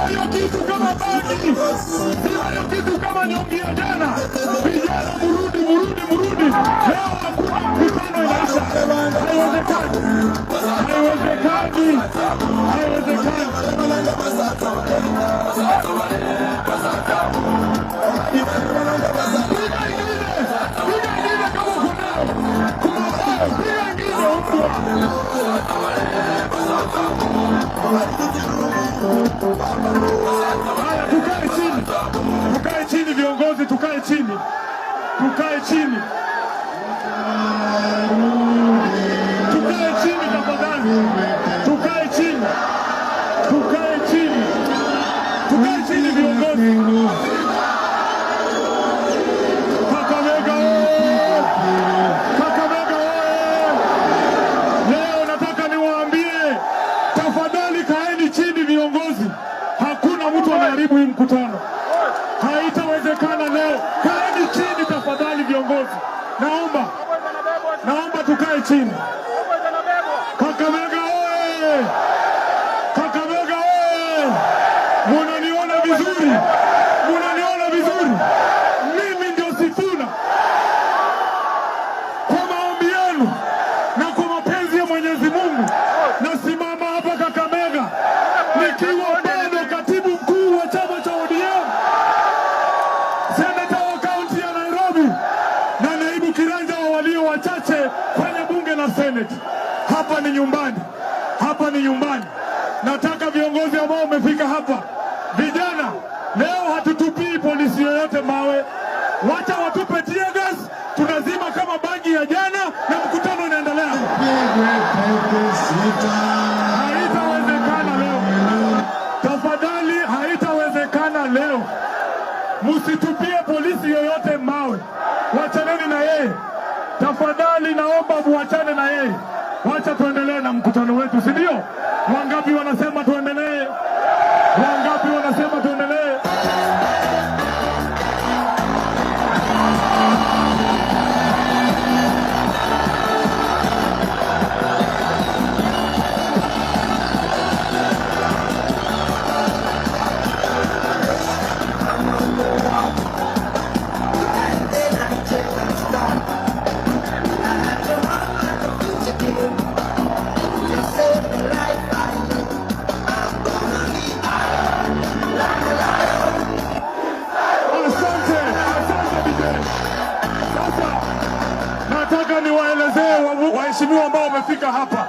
hiyo kitu kama bagi, sio hiyo kitu kama nyongi ya jana. Vijana murudi. Leo hakuna mkutano inaisha. Haiwezekani. Tukae chini viongozi, tukae chini. Tukae chini tafadhali. Tukae chini viongozi. Kakamega leo nataka niwaambie, tafadhali kaeni chini viongozi. Hakuna mtu anaharibu hii mkutano. Haitawezekana leo. Kaeni chini tafadhali viongozi. Naomba tukae chini. Kakamega oye! Munaniona vizuri? Mimi ndio Sifuna. Kwa maombi yenu na kwa mapenzi ya Mwenyezi Mungu nasimama hapa Kakamega nikiwa bado katibu mkuu wa chama cha ODM, seneta wa kaunti ya Nairobi na naibu kiranja wa walio wachache kwenye bunge la Senate. Hapa ni nyumbani. Nataka viongozi ambao umefika hapa, vijana, leo hatutupii polisi yoyote mawe. Wacha watupe tear gas, tunazima kama bagi ya jana na mkutano unaendelea. Haitawezekana leo. Tafadhali, haitawezekana leo. Msitupie polisi yoyote mawe. Wachaneni na yeye. Tafadhali naomba muachane na yeye. Wacha tuendelee na mkutano wetu, si ndio? Wangapi wanasema tuendelee? Nataka niwaelezee waheshimiwa ambao wamefika hapa.